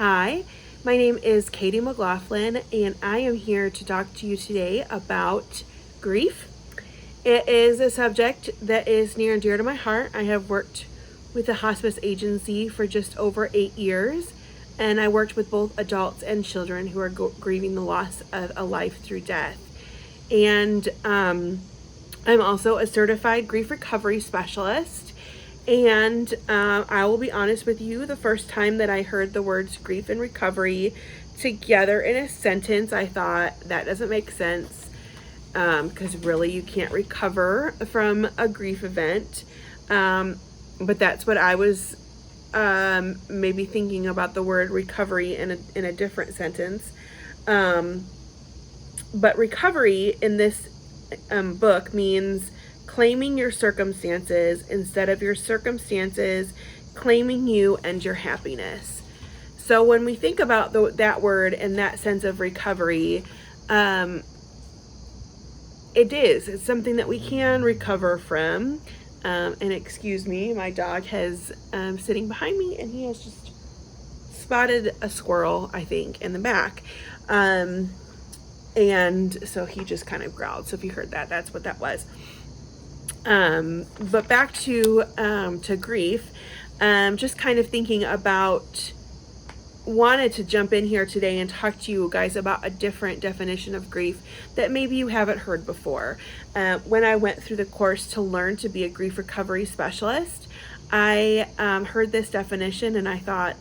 Hi, my name is Katie McLaughlin, and I am here to talk to you today about grief. It is a subject that is near and dear to my heart. I have worked with the hospice agency for just over 8 years, and I worked with both adults and children who are grieving the loss of a life through death. And I'm also a certified grief recovery specialist. And I will be honest with you, the first time that I heard the words grief and recovery together in a sentence, I thought that doesn't make sense, because really you can't recover from a grief event. But that's what I was maybe thinking about the word recovery in a different sentence. But recovery in this book means claiming your circumstances instead of your circumstances claiming you and your happiness. So when we think about that word and that sense of recovery, it's something that we can recover from. And excuse me, my dog has sitting behind me, and he has just spotted a squirrel, I think, in the back. And so he just kind of growled. So if you heard that, that's what that was. But back to grief, just kind of thinking about, wanted to jump in here today and talk to you guys about a different definition of grief that maybe you haven't heard before. When I went through the course to learn to be a grief recovery specialist, I heard this definition and I thought,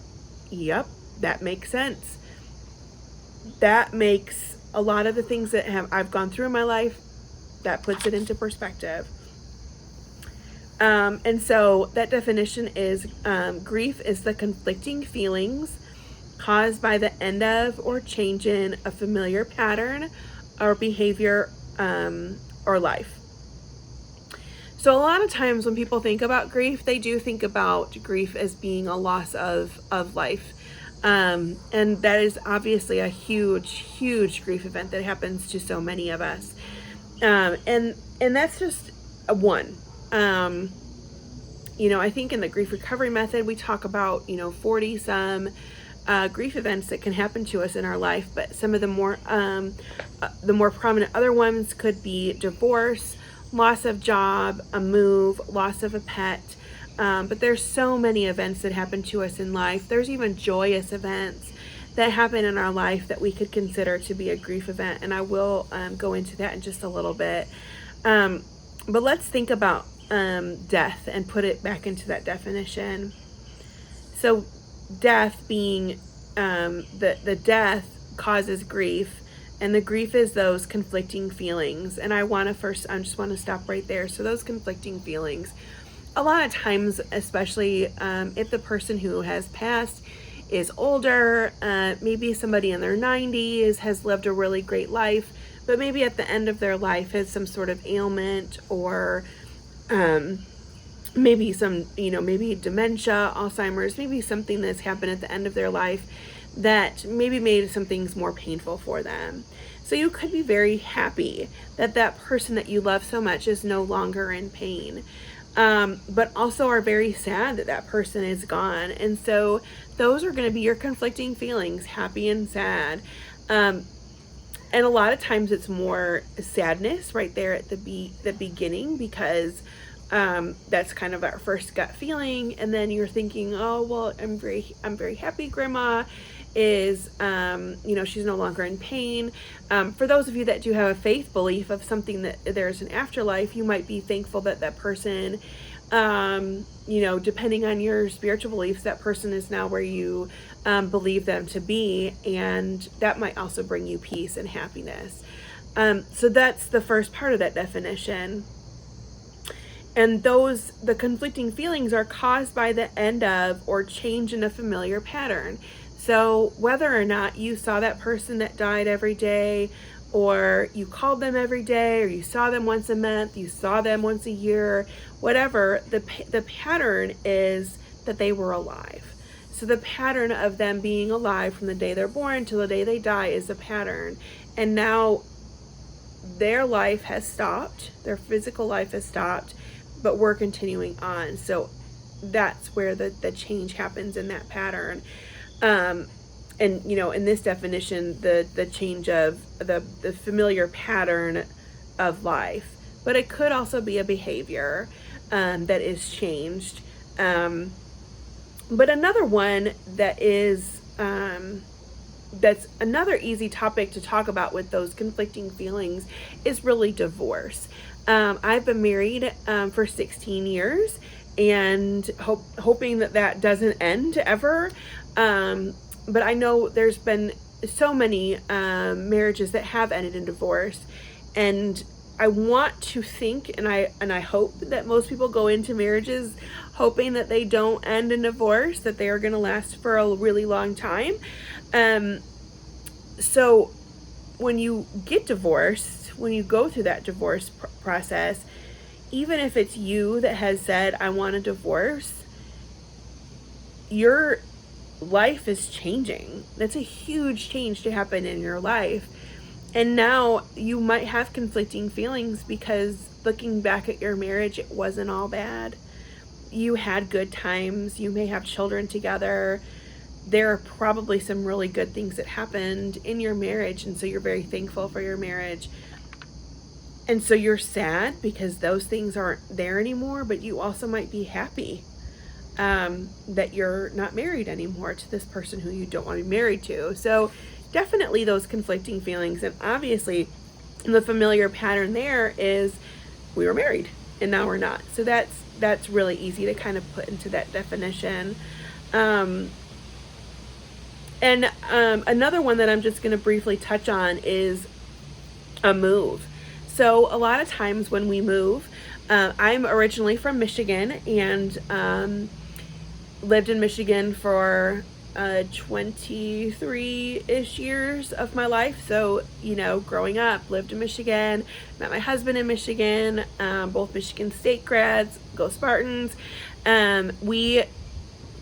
yep, that makes sense. That makes a lot of the things that I've gone through in my life, that puts it into perspective. And so that definition is grief is the conflicting feelings caused by the end of or change in a familiar pattern or behavior or life. So a lot of times when people think about grief, they do think about grief as being a loss of life. And that is obviously a huge grief event that happens to so many of us. And that's just one. I think in the grief recovery method, we talk about, 40 some grief events that can happen to us in our life, but some of the more prominent other ones could be divorce, loss of job, a move, loss of a pet. But there's so many events that happen to us in life. There's even joyous events that happen in our life that we could consider to be a grief event, and I will go into that in just a little bit. But let's think about death and put it back into that definition. So death being the death causes grief, and the grief is those conflicting feelings. And I just want to stop right there. So those conflicting feelings, a lot of times, especially if the person who has passed is older, maybe somebody in their 90s has lived a really great life, but maybe at the end of their life has some sort of ailment, or maybe maybe dementia, Alzheimer's, maybe something that's happened at the end of their life that maybe made some things more painful for them. So you could be very happy that that person that you love so much is no longer in pain, but also are very sad that that person is gone. And so those are going to be your conflicting feelings, happy and sad. And a lot of times it's more sadness right there at the beginning, because that's kind of our first gut feeling. And then you're thinking, oh, well, I'm very happy grandma is, she's no longer in pain. For those of you that do have a faith belief of something, that there's an afterlife, you might be thankful that that person, depending on your spiritual beliefs, that person is now where you believe them to be, and that might also bring you peace and happiness. So that's the first part of that definition. And the conflicting feelings are caused by the end of or change in a familiar pattern. So whether or not you saw that person that died every day, or you called them every day, or you saw them once a month, you saw them once a year, whatever, the pattern is that they were alive. So the pattern of them being alive from the day they're born till the day they die is a pattern. And now their life has stopped, their physical life has stopped, but we're continuing on. So that's where the change happens in that pattern. and in this definition, the change of the familiar pattern of life, but it could also be a behavior that is changed. But another one that is that's another easy topic to talk about with those conflicting feelings is really divorce. I've been married for 16 years and hoping that doesn't end ever. But I know there's been so many marriages that have ended in divorce, and I want to think and I hope that most people go into marriages hoping that they don't end in divorce, that they are going to last for a really long time. So when you get divorced, when you go through that divorce process, even if it's you that has said, I want a divorce, your life is changing. That's a huge change to happen in your life. And now you might have conflicting feelings because looking back at your marriage, it wasn't all bad. You had good times. You may have children together. There are probably some really good things that happened in your marriage, and so you're very thankful for your marriage. And so you're sad because those things aren't there anymore, but you also might be happy that you're not married anymore to this person who you don't want to be married to. So definitely those conflicting feelings, and obviously the familiar pattern there is we were married and now we're not. So that's really easy to kind of put into that definition. Another one that I'm just going to briefly touch on is a move. So a lot of times when we move, I'm originally from Michigan and lived in Michigan for 23-ish years of my life. So, growing up, lived in Michigan, met my husband in Michigan, both Michigan State grads, go Spartans. We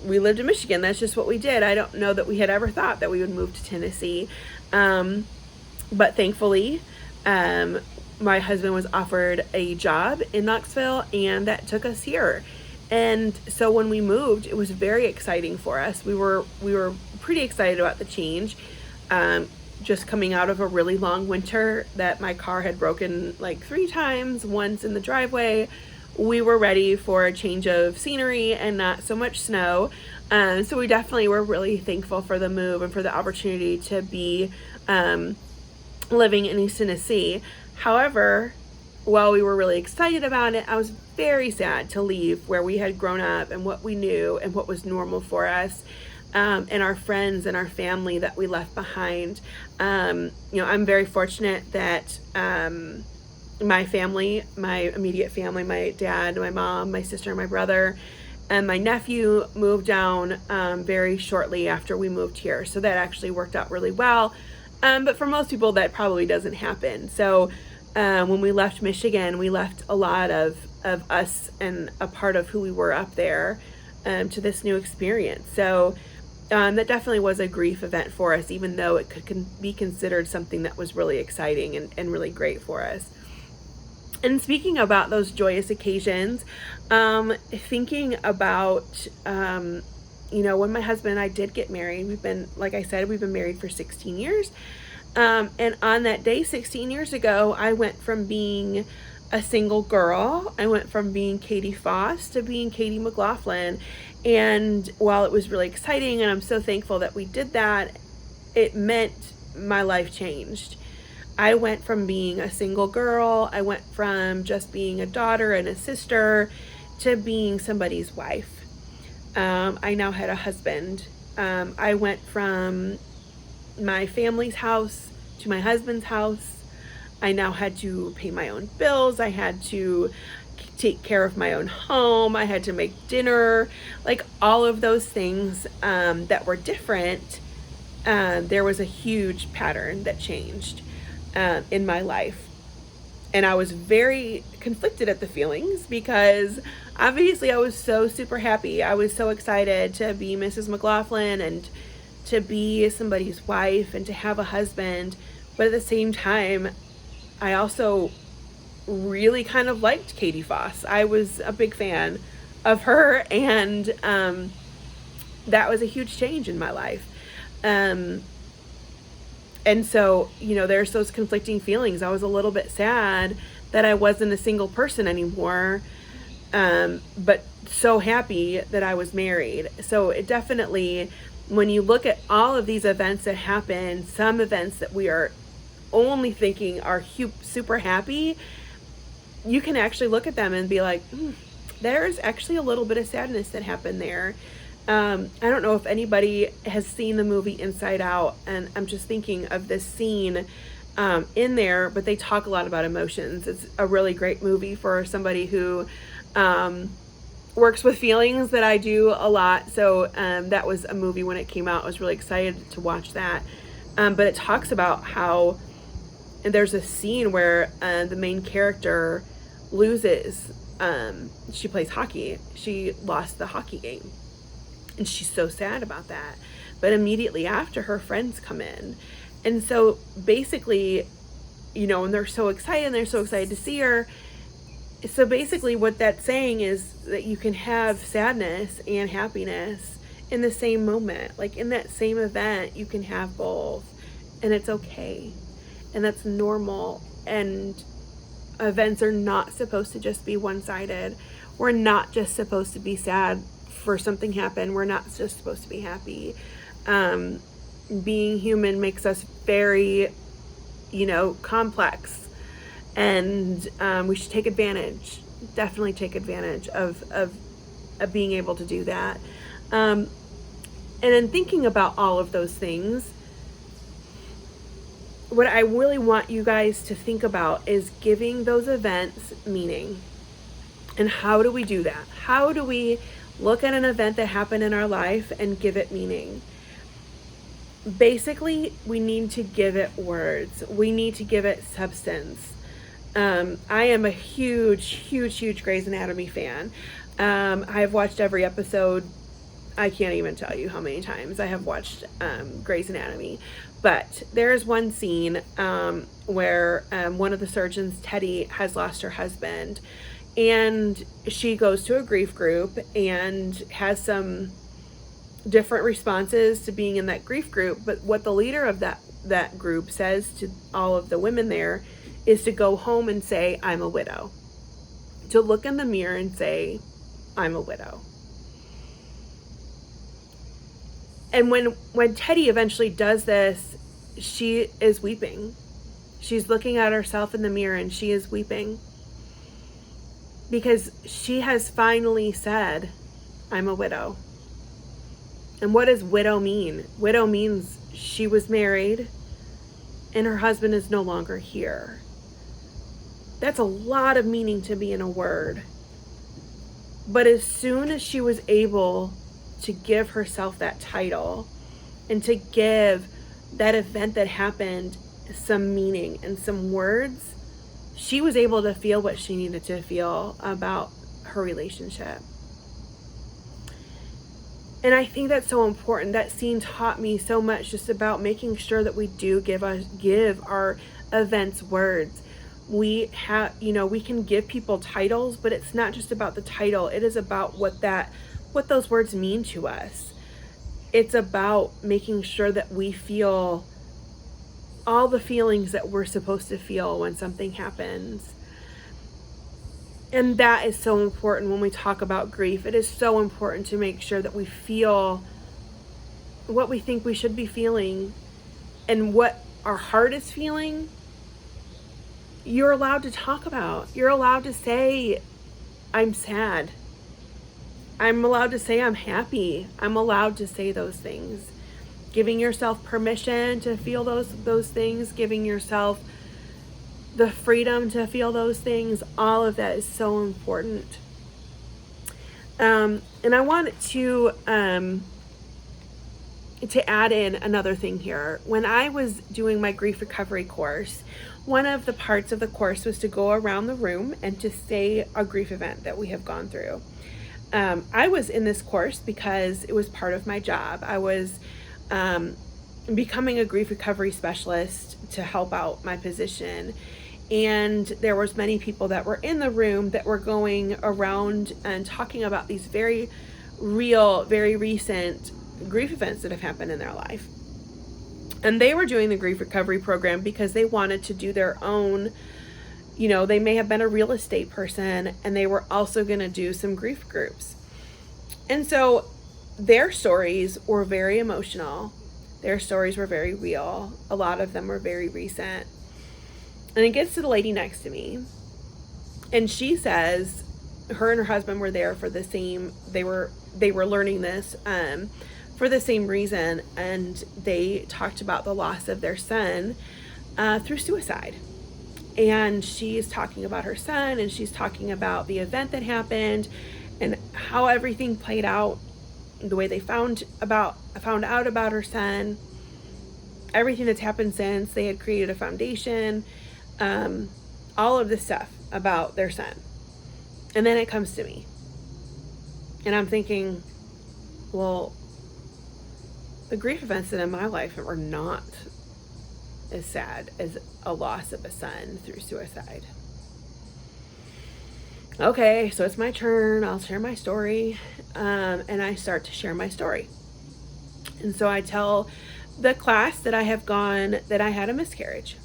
lived in Michigan. That's just what we did. I don't know that we had ever thought that we would move to Tennessee. But thankfully, my husband was offered a job in Knoxville, and that took us here. And so when we moved, it was very exciting for us. We were pretty excited about the change. Just coming out of a really long winter that my car had broken like 3 times, once in the driveway. We were ready for a change of scenery and not so much snow. So we definitely were really thankful for the move and for the opportunity to be living in East Tennessee. However, while we were really excited about it, I was very sad to leave where we had grown up and what we knew and what was normal for us, and our friends and our family that we left behind. I'm very fortunate that my family, my immediate family, my dad, my mom, my sister, my brother, and my nephew moved down very shortly after we moved here. So that actually worked out really well. But for most people, that probably doesn't happen. So when we left Michigan, we left a lot of us and a part of who we were up there to this new experience. So that definitely was a grief event for us, even though it could be considered something that was really exciting and really great for us. And speaking about those joyous occasions, thinking about, when my husband and I did get married, we've been married for 16 years. And on that day, 16 years ago, I went from being a single girl, I went from being Katie Foss to being Katie McLaughlin. And while it was really exciting, and I'm so thankful that we did that, it meant my life changed. I went from being a single girl, I went from just being a daughter and a sister to being somebody's wife. I now had a husband. I went from my family's house to my husband's house. I now had to pay my own bills. I had to take care of my own home. I had to make dinner, like all of those things that were different. There was a huge pattern that changed in my life. And I was very conflicted at the feelings because obviously I was so super happy. I was so excited to be Mrs. McLaughlin and to be somebody's wife and to have a husband. But at the same time, I also really kind of liked Katie Foss. I was a big fan of her, and that was a huge change in my life. And so, there's those conflicting feelings. I was a little bit sad that I wasn't a single person anymore, but so happy that I was married. So it definitely, when you look at all of these events that happen, some events that we are only thinking are super happy, you can actually look at them and be like, there's actually a little bit of sadness that happened there. I don't know if anybody has seen the movie Inside Out, and I'm just thinking of this scene in there, but they talk a lot about emotions. It's a really great movie for somebody who works with feelings that I do a lot. So that was a movie when it came out. I was really excited to watch that. But it talks about how there's a scene where the main character loses. She plays hockey. She lost the hockey game. And she's so sad about that. But immediately after, her friends come in. And so basically, and they're so excited to see her. So basically what that's saying is that you can have sadness and happiness in the same moment. Like in that same event, you can have both. And it's okay. And that's normal. And events are not supposed to just be one-sided. We're not just supposed to be sad for something happened. We're not just supposed to be happy. Being human makes us very, complex, and we should definitely take advantage of being able to do that. And in thinking about all of those things, what I really want you guys to think about is giving those events meaning. And how do we do that? How do we look at an event that happened in our life and give it meaning? Basically, we need to give it words. We need to give it substance. I am a huge Grey's Anatomy fan. I've watched every episode. I can't even tell you how many times I have watched Grey's Anatomy. But there is one scene where one of the surgeons, Teddy, has lost her husband. And she goes to a grief group and has some different responses to being in that grief group. But what the leader of that group says to all of the women there is to go home and say, I'm a widow. To look in the mirror and say, I'm a widow. And when Teddy eventually does this, she is weeping. She's looking at herself in the mirror and she is weeping. Because she has finally said, I'm a widow. And what does widow mean? Widow means she was married and her husband is no longer here. That's a lot of meaning to be in a word. But as soon as she was able to give herself that title and to give that event that happened some meaning and some words, she was able to feel what she needed to feel about her relationship. And I think that's so important. That scene taught me so much just about making sure that we do give our events words. We can give people titles, but it's not just about the title. It is about what those words mean to us. It's about making sure that we feel all the feelings that we're supposed to feel when something happens. And that is so important when we talk about grief. It is so important to make sure that we feel what we think we should be feeling and what our heart is feeling. You're allowed to talk about. You're allowed to say, I'm sad. I'm allowed to say I'm happy. I'm allowed to say those things. Giving yourself permission to feel those things, giving yourself the freedom to feel those things, all of that is so important. And I wanted to add in another thing here. When I was doing my grief recovery course, one of the parts of the course was to go around the room and to say a grief event that we have gone through. I was in this course because it was part of my job. I was becoming a grief recovery specialist to help out my position. And there was many people that were in the room that were going around and talking about these very real, very recent grief events that have happened in their life. And they were doing the grief recovery program because they wanted to do their own, they may have been a real estate person, and they were also going to do some grief groups. And so their stories were very emotional. Their stories were very real. A lot of them were very recent. And it gets to the lady next to me, and she says her and her husband were there for the same, they were learning this for the same reason, and they talked about the loss of their son through suicide. And she's talking about her son, and she's talking about the event that happened and how everything played out, the way they found out about her son, everything that's happened since. They had created a foundation, all of this stuff about their son. And then it comes to me, and I'm thinking, well, the grief events in my life are not as sad as a loss of a son through suicide. Okay, so it's my turn. I'll share my story. And I start to share my story. And so I tell the class that I have gone that I had a miscarriage.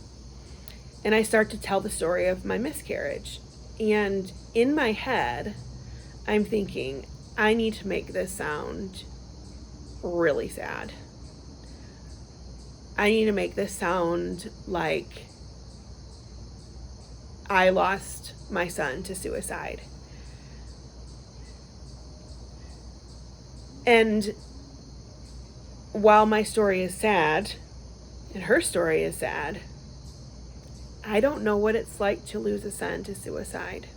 And I start to tell the story of my miscarriage. And in my head, I'm thinking, I need to make this sound really sad. I need to make this sound like I lost my son to suicide. And while my story is sad, and her story is sad, I don't know what it's like to lose a son to suicide.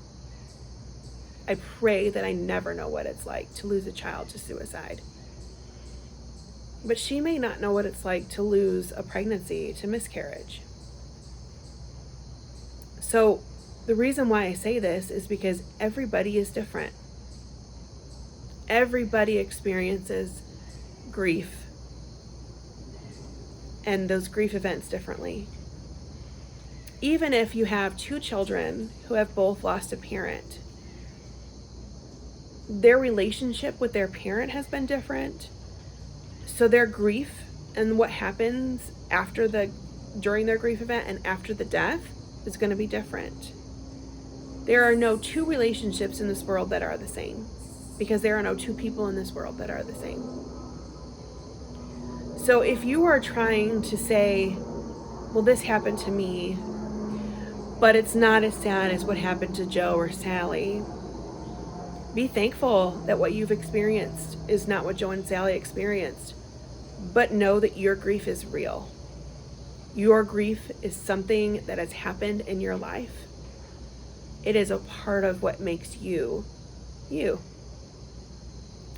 I pray that I never know what it's like to lose a child to suicide. But she may not know what it's like to lose a pregnancy to miscarriage. So the reason why I say this is because everybody is different. Everybody experiences grief and those grief events differently. Even if you have two children who have both lost a parent, their relationship with their parent has been different. So their grief and what happens during their grief event and after the death is going to be different. There are no two relationships in this world that are the same, because there are no two people in this world that are the same. So if you are trying to say, well, this happened to me, but it's not as sad as what happened to Joe or Sally, be thankful that what you've experienced is not what Joe and Sally experienced. But know that your grief is real. Your grief is something that has happened in your life. It is a part of what makes you, you.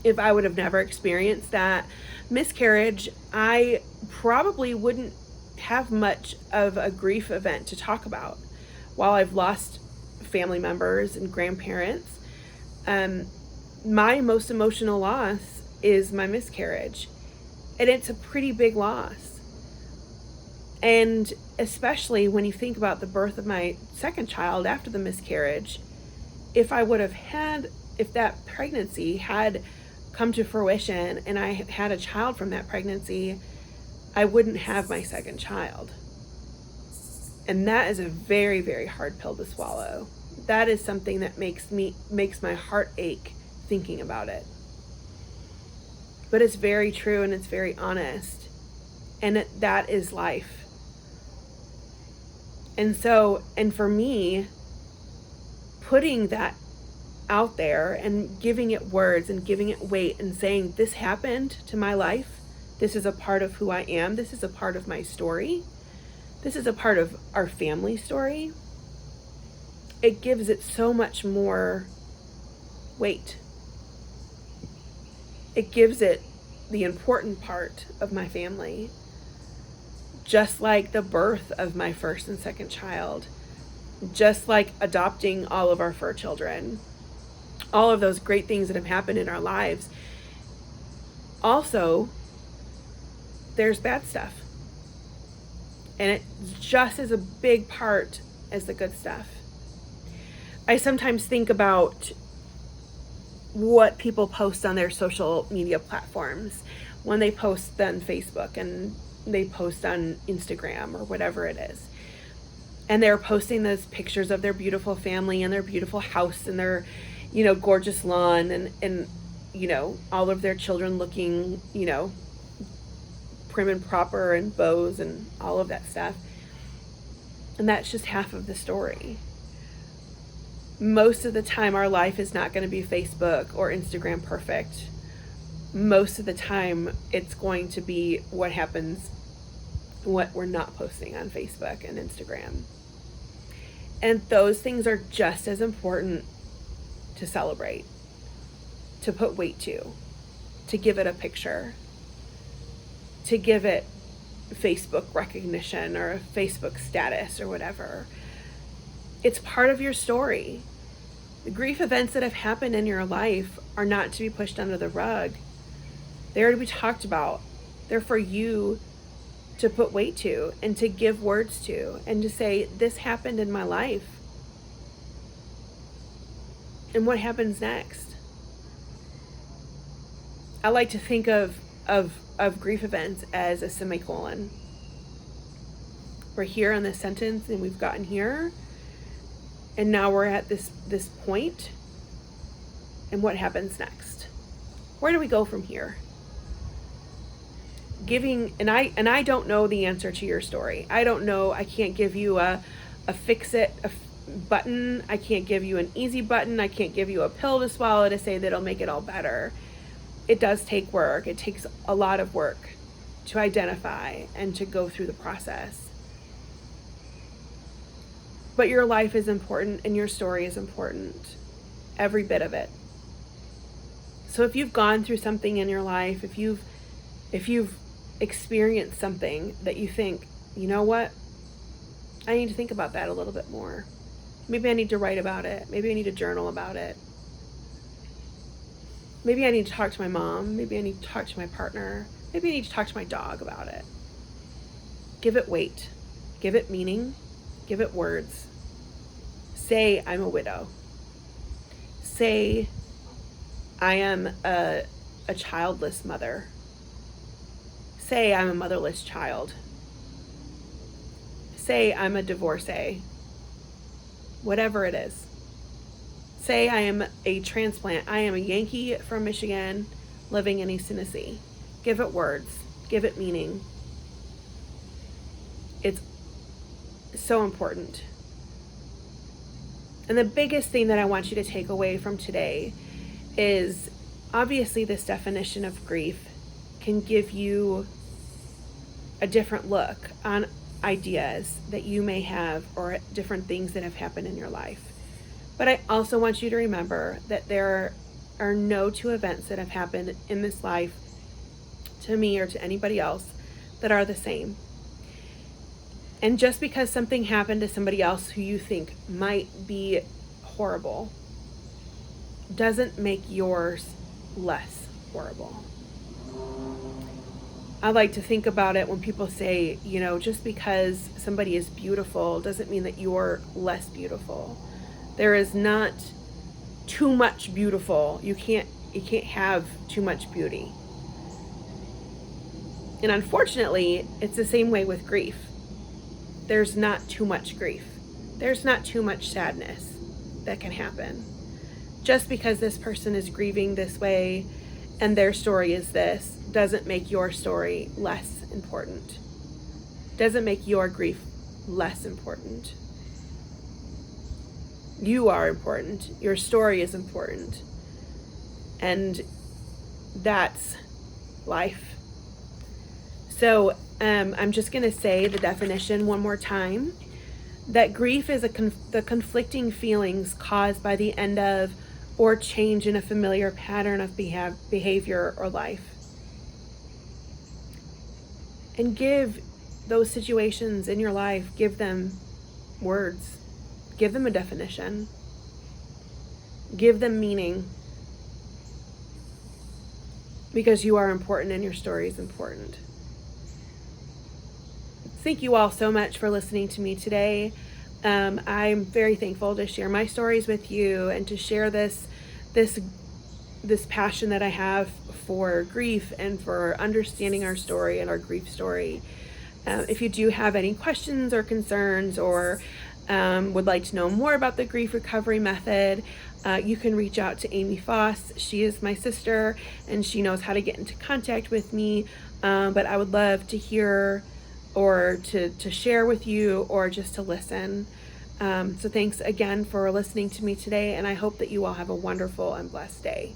If I would have never experienced that miscarriage, I probably wouldn't have much of a grief event to talk about. While I've lost family members and grandparents, my most emotional loss is my miscarriage. And it's a pretty big loss. And especially when you think about the birth of my second child after the miscarriage, if that pregnancy had come to fruition and I had a child from that pregnancy, I wouldn't have my second child. And that is a very, very hard pill to swallow. That is something that makes my heart ache thinking about it. But it's very true and it's very honest. And that is life. And for me, putting that out there and giving it words and giving it weight and saying, this happened to my life. This is a part of who I am. This is a part of my story. This is a part of our family story. It gives it so much more weight. It gives it the important part of my family. Just like the birth of my first and second child. Just like adopting all of our fur children. All of those great things that have happened in our lives. Also, there's bad stuff. And it's just as a big part as the good stuff. I sometimes think about what people post on their social media platforms when they post on Facebook and they post on Instagram or whatever it is. And they're posting those pictures of their beautiful family and their beautiful house and their, gorgeous lawn and all of their children looking, prim and proper and bows and all of that stuff. And that's just half of the story. Most of the time, our life is not going to be Facebook or Instagram perfect. Most of the time, it's going to be what happens, what we're not posting on Facebook and Instagram. And those things are just as important to celebrate, to put weight to give it a picture, to give it Facebook recognition or a Facebook status or whatever. It's part of your story. The grief events that have happened in your life are not to be pushed under the rug. They're to be talked about. They're for you to put weight to and to give words to and to say, this happened in my life. And what happens next? I like to think of grief events as a semicolon. We're here in this sentence and we've gotten here. And now we're at this point. And what happens next? Where do we go from here? And I don't know the answer to your story. I don't know. I can't give you a fix it button. I can't give you an easy button. I can't give you a pill to swallow to say that it'll make it all better. It does take work. It takes a lot of work to identify and to go through the process. But your life is important and your story is important. Every bit of it. So if you've gone through something in your life, if you've experienced something that you think, you know what? I need to think about that a little bit more. Maybe I need to write about it. Maybe I need to journal about it. Maybe I need to talk to my mom. Maybe I need to talk to my partner. Maybe I need to talk to my dog about it. Give it weight. Give it meaning. Give it words. Say, I'm a widow. Say, I am a childless mother. Say, I'm a motherless child. Say, I'm a divorcee. Whatever it is. Say, I am a transplant. I am a Yankee from Michigan living in East Tennessee. Give it words. Give it meaning. It's so important. And the biggest thing that I want you to take away from today is obviously this definition of grief can give you a different look on ideas that you may have or different things that have happened in your life. But I also want you to remember that there are no two events that have happened in this life to me or to anybody else that are the same. And just because something happened to somebody else who you think might be horrible doesn't make yours less horrible. I like to think about it when people say, just because somebody is beautiful doesn't mean that you're less beautiful. There is not too much beautiful. You can't have too much beauty. And unfortunately, it's the same way with grief. There's not too much grief. There's not too much sadness that can happen. Just because this person is grieving this way and their story is this doesn't make your story less important. Doesn't make your grief less important. You are important. Your story is important. And that's life. So I'm just going to say the definition one more time. That grief is the conflicting feelings caused by the end of or change in a familiar pattern of behavior or life. And give those situations in your life, give them words. Give them a definition. Give them meaning. Because you are important and your story is important. Thank you all so much for listening to me today. I'm very thankful to share my stories with you and to share this this passion that I have for grief and for understanding our story and our grief story. If you do have any questions or concerns, or would like to know more about the grief recovery method, you can reach out to Amy Foss. She is my sister and she knows how to get into contact with me. But I would love to hear or to share with you, or just to listen. So thanks again for listening to me today, and I hope that you all have a wonderful and blessed day.